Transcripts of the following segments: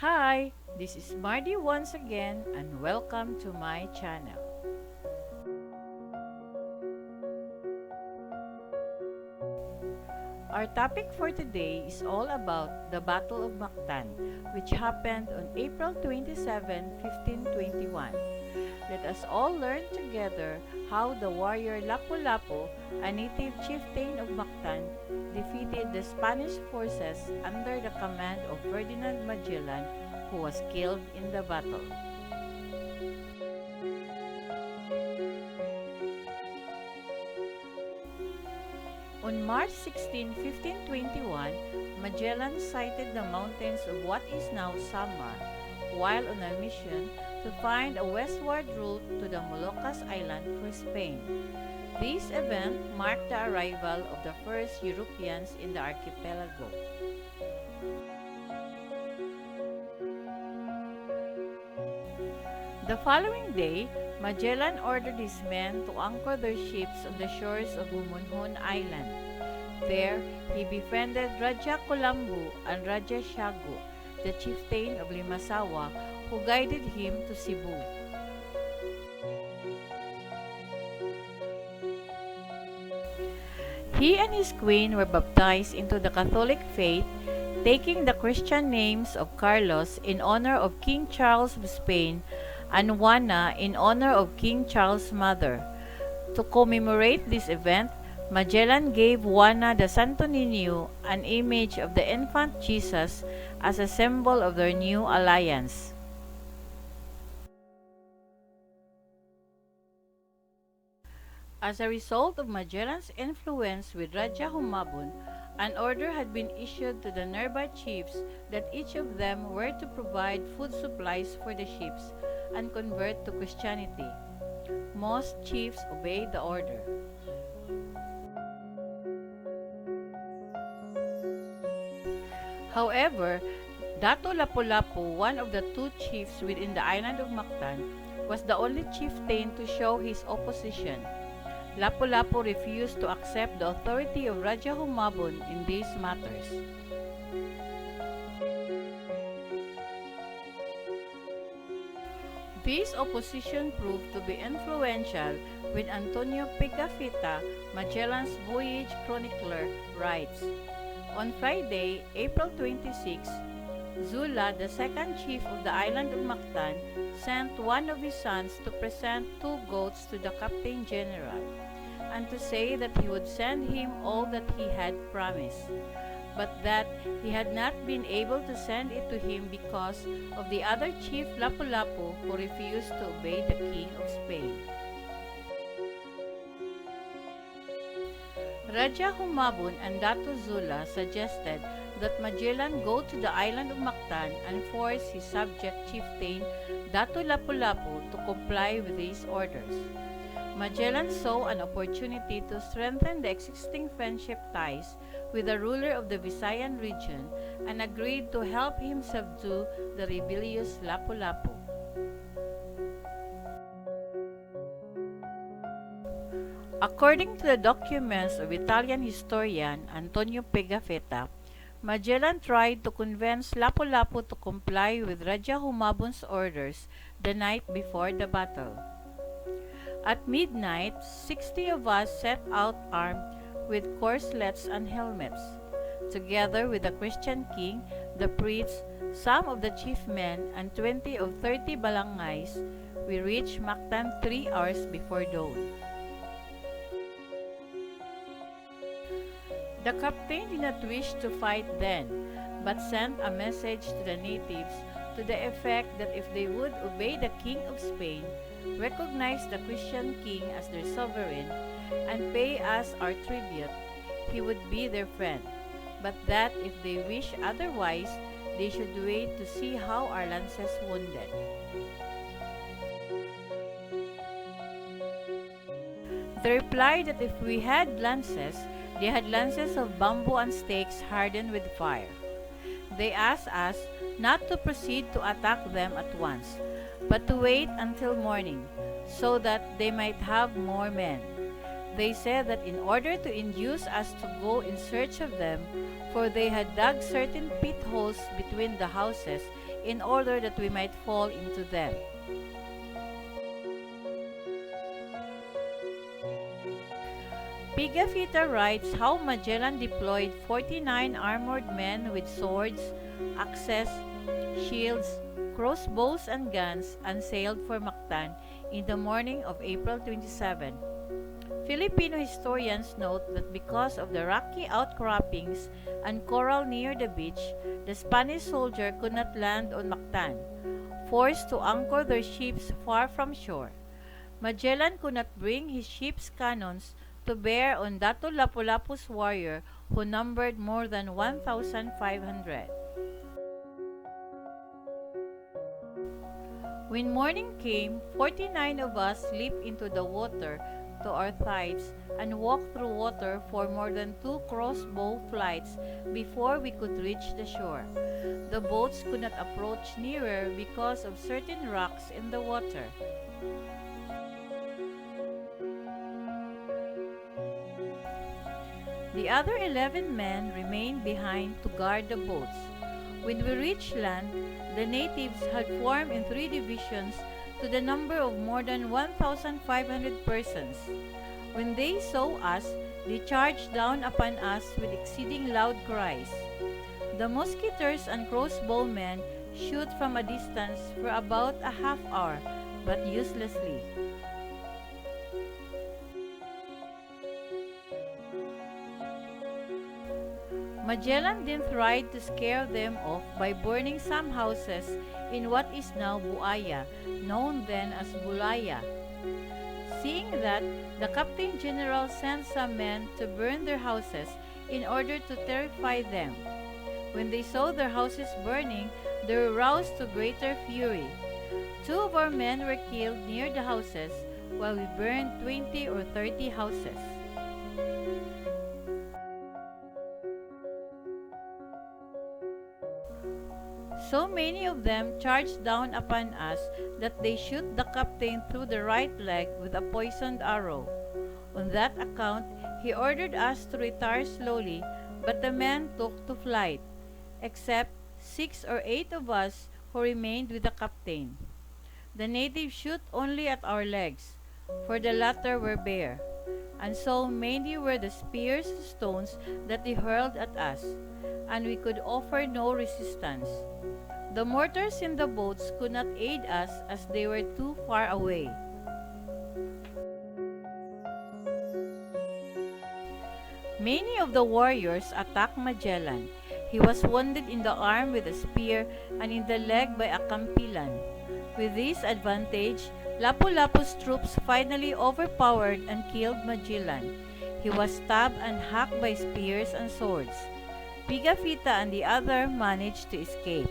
Hi, this is Mardy once again and welcome to my channel. Our topic for today is all about the Battle of Mactan, which happened on April 27, 1521. Let us all learn together how the warrior Lapu-Lapu, a native chieftain of Mactan, defeated the Spanish forces under the command of Ferdinand Magellan, who was killed in the battle. On March 16, 1521, Magellan sighted the mountains of what is now Samar, while on a mission to find a westward route to the Moluccas Island for Spain. This event marked the arrival of the first Europeans in the archipelago. The following day, Magellan ordered his men to anchor their ships on the shores of Humunhun Island. There, he befriended Raja Colambu and Raja Shagu, the chieftain of Limasawa, who guided him to Cebu. He and his queen were baptized into the Catholic faith, taking the Christian names of Carlos in honor of King Charles of Spain and Juana in honor of King Charles' mother. To commemorate this event, Magellan gave Juana the Santo Niño, an image of the infant Jesus, as a symbol of their new alliance. As a result of Magellan's influence with Raja Humabon, an order had been issued to the nearby chiefs that each of them were to provide food supplies for the ships and convert to Christianity. Most chiefs obeyed the order. However, Dato Lapu-Lapu, one of the two chiefs within the island of Mactan, was the only chieftain to show his opposition. Lapu-Lapu refused to accept the authority of Raja Humabon in these matters. This opposition proved to be influential when Antonio Pigafetta, Magellan's voyage chronicler, writes, "On Friday, April 26, Zula, the second chief of the island of Mactan, sent one of his sons to present 2 goats to the Captain General, and to say that he would send him all that he had promised, but that he had not been able to send it to him because of the other chief Lapu-Lapu, who refused to obey the King of Spain." Raja Humabon and Dato Zula suggested that Magellan go to the island of Mactan and force his subject chieftain Dato Lapu-Lapu to comply with these orders. Magellan saw an opportunity to strengthen the existing friendship ties with the ruler of the Visayan region and agreed to help him subdue the rebellious Lapu-Lapu. According to the documents of Italian historian Antonio Pigafetta, Magellan tried to convince Lapu-Lapu to comply with Raja Humabon's orders the night before the battle. At midnight, 60 of us set out armed with corselets and helmets. Together with the Christian king, the priests, some of the chief men, and 20 of 30 balangays, we reached Mactan 3 hours before dawn. The captain did not wish to fight then, but sent a message to the natives to the effect that if they would obey the King of Spain, recognize the Christian king as their sovereign, and pay us our tribute, he would be their friend, but that if they wish otherwise, they should wait to see how our lances wounded. They replied that if we had lances, they had lances of bamboo and stakes hardened with fire. They asked us not to proceed to attack them at once, but to wait until morning, so that they might have more men. They said that in order to induce us to go in search of them, for they had dug certain pit holes between the houses, in order that we might fall into them. Pigafetta writes how Magellan deployed 49 armored men with swords, axes, shields, crossbows, and guns and sailed for Mactan in the morning of April 27. Filipino historians note that because of the rocky outcroppings and coral near the beach, the Spanish soldier could not land on Mactan, forced to anchor their ships far from shore. Magellan could not bring his ship's cannons to bear on Dato Lapu-Lapu's warrior who numbered more than 1,500. When morning came, 49 of us leaped into the water to our thighs and walked through water for more than 2 crossbow flights before we could reach the shore. The boats could not approach nearer because of certain rocks in the water. The other 11 men remained behind to guard the boats. When we reached land, the natives had formed in 3 divisions to the number of more than 1,500 persons. When they saw us, they charged down upon us with exceeding loud cries. The musketeers and crossbowmen shoot from a distance for about a half hour, but uselessly. Magellan then tried to scare them off by burning some houses in what is now Buaya, known then as Bulaya. Seeing that, the Captain General sent some men to burn their houses in order to terrify them. When they saw their houses burning, they were roused to greater fury. 2 of our men were killed near the houses, while we burned 20 or 30 houses. So many of them charged down upon us that they shot the captain through the right leg with a poisoned arrow. On that account, he ordered us to retire slowly, but the men took to flight, except 6 or 8 of us who remained with the captain. The natives shot only at our legs, for the latter were bare, and so many were the spears and stones that they hurled at us, and we could offer no resistance. The mortars in the boats could not aid us as they were too far away. Many of the warriors attacked Magellan. He was wounded in the arm with a spear and in the leg by a kampilan. With this advantage, Lapu-Lapu's troops finally overpowered and killed Magellan. He was stabbed and hacked by spears and swords. Pigafetta and the other managed to escape.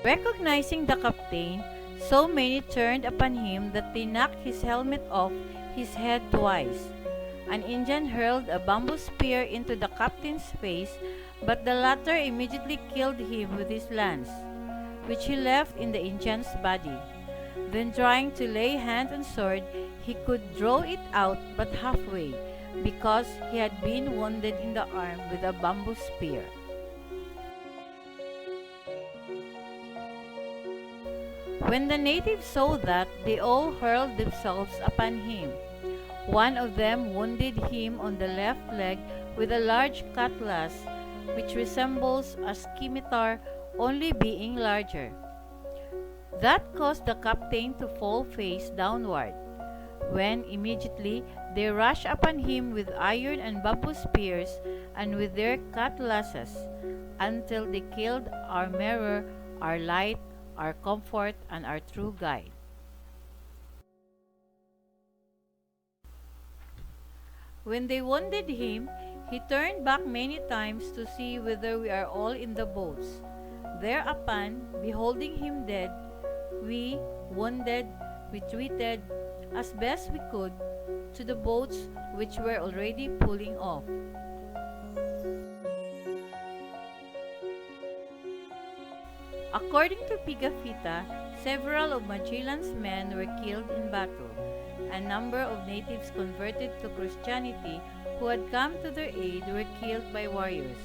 Recognizing the captain, so many turned upon him that they knocked his helmet off his head twice. An Indian hurled a bamboo spear into the captain's face, but the latter immediately killed him with his lance, which he left in the Indian's body. Then trying to lay hand on sword, he could draw it out but halfway, because he had been wounded in the arm with a bamboo spear. When the natives saw that, they all hurled themselves upon him. One of them wounded him on the left leg with a large cutlass, which resembles a scimitar, only being larger. That caused the captain to fall face downward, when immediately they rushed upon him with iron and bamboo spears and with their cutlasses, until they killed our mirror, our light, our comfort, and our true guide. When they wounded him, he turned back many times to see whether we are all in the boats. Thereupon, beholding him dead, we, wounded, retreated as best we could to the boats which were already pulling off. According to Pigafetta, several of Magellan's men were killed in battle. A number of natives converted to Christianity who had come to their aid were killed by warriors.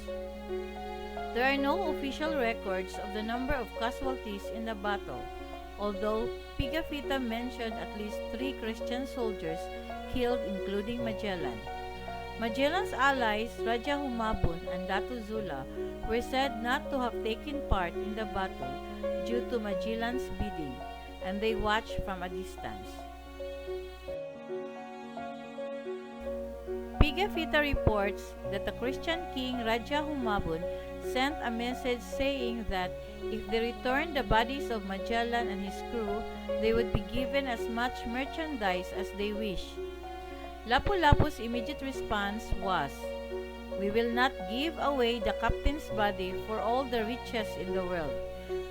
There are no official records of the number of casualties in the battle, although Pigafetta mentioned at least 3 Christian soldiers killed, including Magellan. Magellan's allies, Raja Humabon and Datu Zula, were said not to have taken part in the battle due to Magellan's bidding, and they watched from a distance. Pigafetta reports that the Christian king Raja Humabon sent a message saying that if they returned the bodies of Magellan and his crew, they would be given as much merchandise as they wished. Lapu-Lapu's immediate response was, "We will not give away the captain's body for all the riches in the world,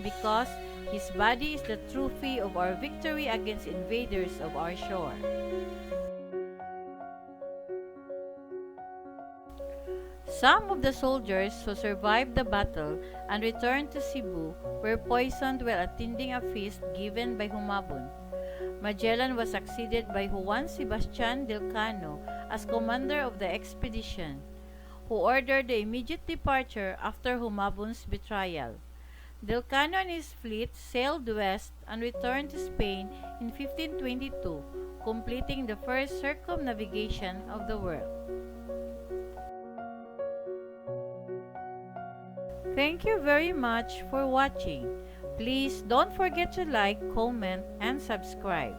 because his body is the trophy of our victory against invaders of our shore." Some of the soldiers who survived the battle and returned to Cebu were poisoned while attending a feast given by Humabon. Magellan was succeeded by Juan Sebastian del Cano as commander of the expedition, who ordered the immediate departure after Humabon's betrayal. Del Cano and his fleet sailed west and returned to Spain in 1522, completing the first circumnavigation of the world. Thank you very much for watching. Please don't forget to like, comment, and subscribe.